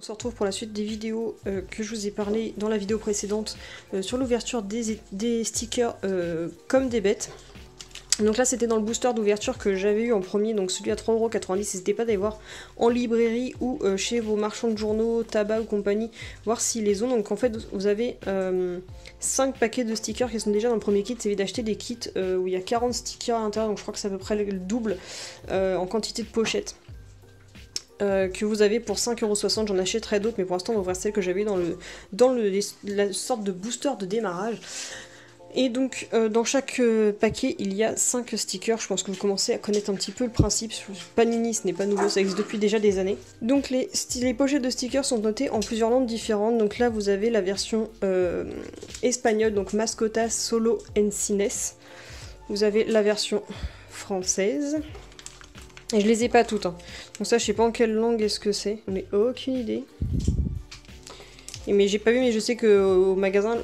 se retrouve pour la suite des vidéos que je vous ai parlé dans la vidéo précédente sur l'ouverture des stickers comme des bêtes. Donc là c'était dans le booster d'ouverture que j'avais eu en premier, donc celui à 3,90€, n'hésitez pas d'aller voir en librairie ou chez vos marchands de journaux, tabac ou compagnie, voir s'ils les ont. Donc en fait vous avez 5 paquets de stickers qui sont déjà dans le premier kit, c'est d'acheter des kits où il y a 40 stickers à l'intérieur, donc je crois que c'est à peu près le double en quantité de pochettes. Que vous avez pour 5,60€, j'en achèterai d'autres, mais pour l'instant on va voir celle que j'avais dans la sorte de booster de démarrage. Et donc dans chaque paquet il y a 5 stickers, je pense que vous commencez à connaître un petit peu le principe. Panini ce n'est pas nouveau, ça existe depuis déjà des années. Donc les pochettes de stickers sont notées en plusieurs langues différentes, donc là vous avez la version espagnole, donc Mascotas Solo Encines. Vous avez la version française. Et je les ai pas toutes, hein. Donc ça je sais pas en quelle langue est-ce que c'est, j'en ai aucune idée. Mais j'ai pas vu, mais je sais qu'au magasin,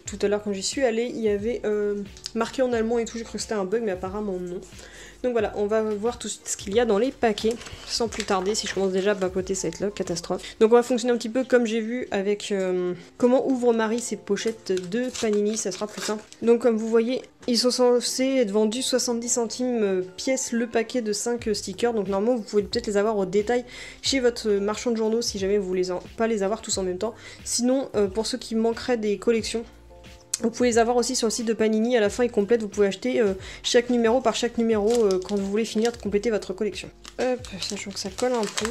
tout à l'heure quand j'y suis allée, il y avait marqué en allemand et tout, j'ai cru que c'était un bug, mais apparemment non. Donc voilà, on va voir tout ce qu'il y a dans les paquets, sans plus tarder. Si je commence déjà à papoter, ça va être là, catastrophe. Donc on va fonctionner un petit peu comme j'ai vu avec comment ouvre Marie ses pochettes de Panini, ça sera plus simple. Donc comme vous voyez, ils sont censés être vendus 70 centimes pièce le paquet de 5 stickers. Donc normalement vous pouvez peut-être les avoir au détail chez votre marchand de journaux si jamais vous voulez pas les avoir tous en même temps. Sinon, pour ceux qui manqueraient des collections, vous pouvez les avoir aussi sur le site de Panini, à la fin ils complètent, vous pouvez acheter chaque numéro par chaque numéro quand vous voulez finir de compléter votre collection. Hop, sachant que ça colle un peu.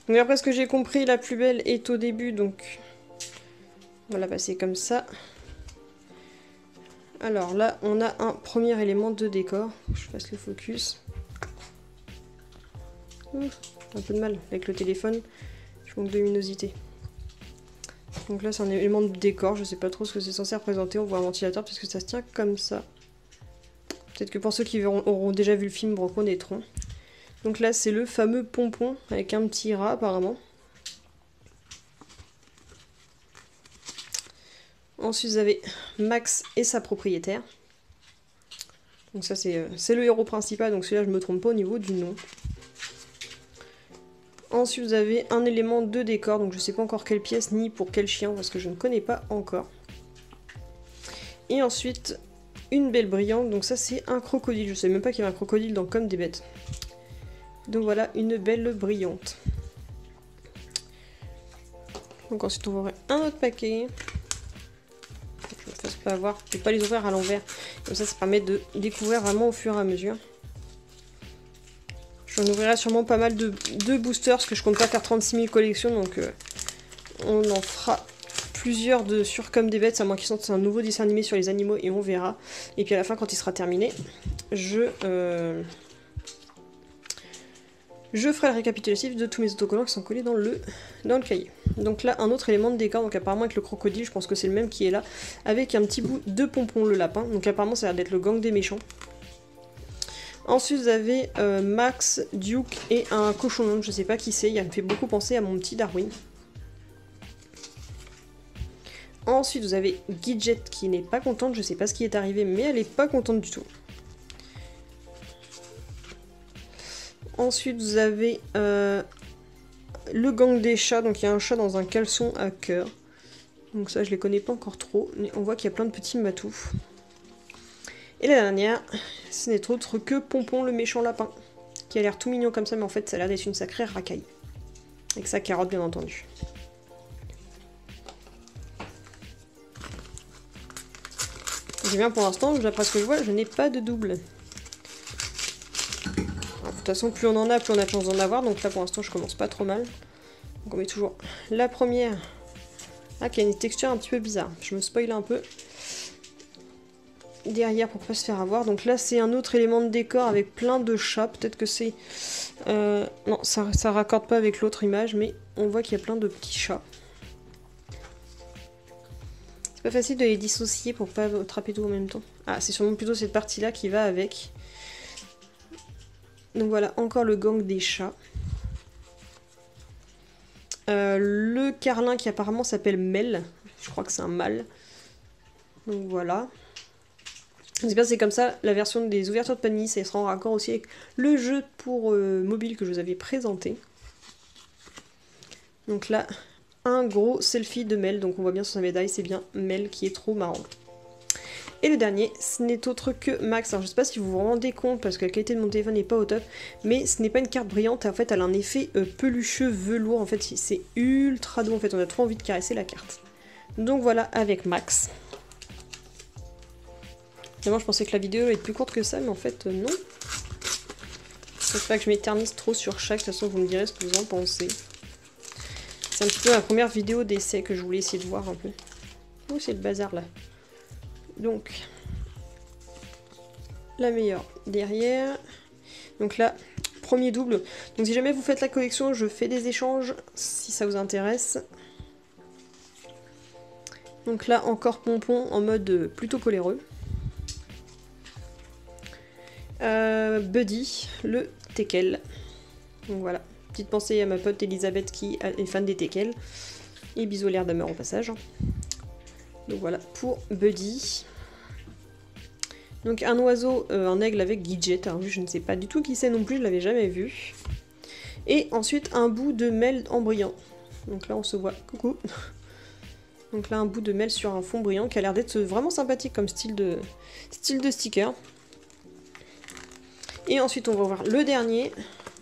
Donc après ce que j'ai compris, la plus belle est au début, donc on va la passer comme ça. Alors là, on a un premier élément de décor, je fasse le focus. Un peu de mal avec le téléphone, je manque de luminosité. Donc là c'est un élément de décor, je sais pas trop ce que c'est censé représenter, on voit un ventilateur parce que ça se tient comme ça. Peut-être que pour ceux qui auront déjà vu le film, vous reconnaîtront. Donc là c'est le fameux pompon avec un petit rat apparemment. Ensuite vous avez Max et sa propriétaire. Donc ça c'est le héros principal, donc celui-là je me trompe pas au niveau du nom. Ensuite vous avez un élément de décor, donc je sais pas encore quelle pièce ni pour quel chien parce que je ne connais pas encore. Et ensuite une belle brillante, donc ça c'est un crocodile, je savais même pas qu'il y avait un crocodile dans Comme des bêtes. Donc voilà une belle brillante. Donc ensuite on va ouvrir un autre paquet. Je me fasse pas avoir, je vais pas les ouvrir à l'envers, comme ça permet de découvrir vraiment au fur et à mesure. J'en ouvrirai sûrement pas mal de boosters, parce que je compte pas faire 36 000 collections, donc on en fera plusieurs sur Comme des bêtes, à moins qu'ils sortent un nouveau dessin animé sur les animaux, et on verra. Et puis à la fin, quand il sera terminé, je ferai le récapitulatif de tous mes autocollants qui sont collés dans le cahier. Donc là, un autre élément de décor, donc apparemment avec le crocodile, je pense que c'est le même qui est là, avec un petit bout de pompon, le lapin. Donc apparemment ça a l'air d'être le gang des méchants. Ensuite vous avez Max, Duke et un cochon, je sais pas qui c'est, il me fait beaucoup penser à mon petit Darwin. Ensuite vous avez Gidget qui n'est pas contente, je sais pas ce qui est arrivé, mais elle est pas contente du tout. Ensuite vous avez le gang des chats, donc il y a un chat dans un caleçon à cœur. Donc ça je les connais pas encore trop, mais on voit qu'il y a plein de petits matous. Et la dernière, ce n'est autre que Pompon le méchant lapin, qui a l'air tout mignon comme ça, mais en fait ça a l'air d'être une sacrée racaille. Avec sa carotte bien entendu. Et bien pour l'instant, d'après ce que je vois, je n'ai pas de double. Alors, de toute façon, plus on en a, plus on a de chance d'en avoir, donc là pour l'instant je commence pas trop mal. Donc on met toujours la première. Ah, qui a une texture un petit peu bizarre, je me spoil un peu. Derrière pour pas se faire avoir, donc là c'est un autre élément de décor avec plein de chats, peut-être que c'est... non, ça raccorde pas avec l'autre image, mais on voit qu'il y a plein de petits chats. C'est pas facile de les dissocier pour pas attraper tout en même temps. Ah, c'est sûrement plutôt cette partie-là qui va avec. Donc voilà, encore le gang des chats. Le carlin qui apparemment s'appelle Mel, je crois que c'est un mâle. Donc voilà. C'est bien, c'est comme ça, la version des ouvertures de Panini, ça sera en raccord aussi avec le jeu pour mobile que je vous avais présenté. Donc là, un gros selfie de Mel, donc on voit bien sur sa médaille, c'est bien Mel qui est trop marrant. Et le dernier, ce n'est autre que Max. Alors je sais pas si vous vous rendez compte, parce que la qualité de mon téléphone n'est pas au top, mais ce n'est pas une carte brillante, en fait elle a un effet pelucheux, velours, en fait c'est ultra doux, en fait on a trop envie de caresser la carte. Donc voilà, avec Max. Vraiment, je pensais que la vidéo allait être plus courte que ça, mais en fait, non. Je ne sais pas que je m'éternise trop sur chaque, de toute façon, vous me direz ce que vous en pensez. C'est un petit peu la première vidéo d'essai que je voulais essayer de voir un peu. Oh, c'est le bazar, là. Donc, la meilleure derrière. Donc là, premier double. Donc si jamais vous faites la collection, je fais des échanges, si ça vous intéresse. Donc là, encore pompon en mode plutôt coléreux. Buddy, le teckel. Donc voilà, petite pensée à ma pote Elisabeth qui est fan des teckels. Et bisous l'air d'amour au passage. Donc voilà, pour Buddy. Donc un oiseau, un aigle avec Gidget. Alors je ne sais pas du tout qui c'est non plus, je l'avais jamais vu. Et ensuite un bout de Mel en brillant. Donc là on se voit, coucou. Donc là un bout de Mel sur un fond brillant qui a l'air d'être vraiment sympathique comme style de sticker. Et ensuite on va voir le dernier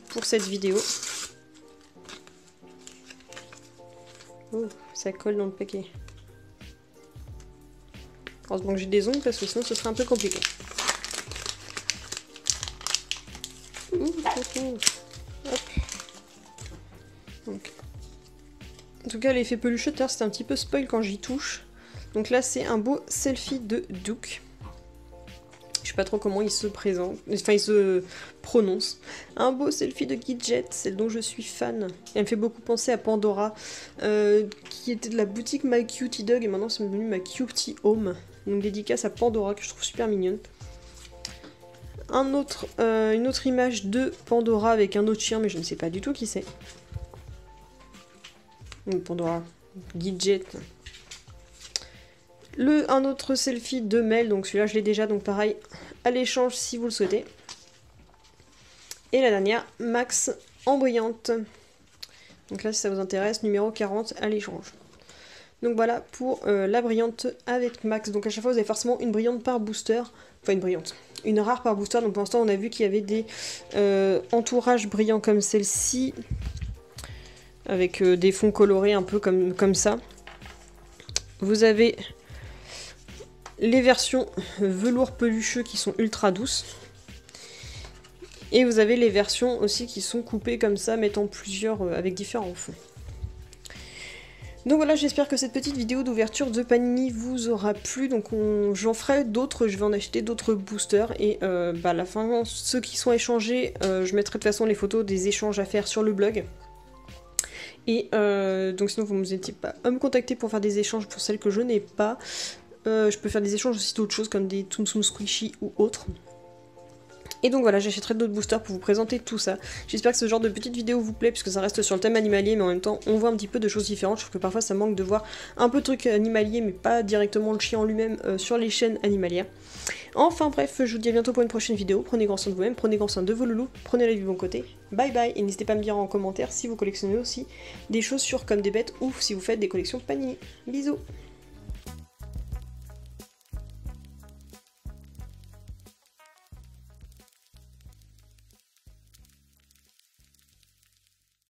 pour cette vidéo. Oh, ça colle dans le paquet. Heureusement que j'ai des ongles parce que sinon ce serait un peu compliqué. Hop. Donc. En tout cas l'effet pelucheux, c'était un petit peu spoil quand j'y touche. Donc là c'est un beau selfie de Duke. Je sais pas trop comment il se présente, enfin il se prononce. Un beau selfie de Gidget, celle dont je suis fan. Elle me fait beaucoup penser à Pandora, qui était de la boutique My Cutie Dog et maintenant c'est devenu My Cutie Home. Donc dédicace à Pandora que je trouve super mignonne. Une autre image de Pandora avec un autre chien, mais je ne sais pas du tout qui c'est. Donc Pandora, Gidget. Un autre selfie de Mel, donc celui-là je l'ai déjà, donc pareil, à l'échange si vous le souhaitez. Et la dernière, Max en brillante. Donc là si ça vous intéresse, numéro 40 à l'échange. Donc voilà pour la brillante avec Max. Donc à chaque fois vous avez forcément une brillante par booster, enfin une brillante, une rare par booster. Donc pour l'instant on a vu qu'il y avait des entourages brillants comme celle-ci, avec des fonds colorés un peu comme ça. Vous avez les versions velours pelucheux qui sont ultra douces. Et vous avez les versions aussi qui sont coupées comme ça, mettant plusieurs avec différents fonds. Donc voilà, j'espère que cette petite vidéo d'ouverture de Panini vous aura plu. Donc j'en ferai d'autres, je vais en acheter d'autres boosters. Et à la fin, ceux qui sont échangés, je mettrai de toute façon les photos des échanges à faire sur le blog. Et donc sinon vous n'hésitez pas à me contacter pour faire des échanges pour celles que je n'ai pas. Je peux faire des échanges aussi d'autres choses comme des Tsum Tsum Squishy ou autres. Et donc voilà, j'achèterai d'autres boosters pour vous présenter tout ça. J'espère que ce genre de petite vidéo vous plaît, puisque ça reste sur le thème animalier, mais en même temps, on voit un petit peu de choses différentes. Je trouve que parfois ça manque de voir un peu de trucs animaliers, mais pas directement le chien en lui-même sur les chaînes animalières. Enfin bref, je vous dis à bientôt pour une prochaine vidéo. Prenez grand soin de vous-même, prenez grand soin de vos loulous, prenez la vie du bon côté. Bye bye, et n'hésitez pas à me dire en commentaire si vous collectionnez aussi des choses sur Comme des Bêtes ou si vous faites des collections Panini. Bisous.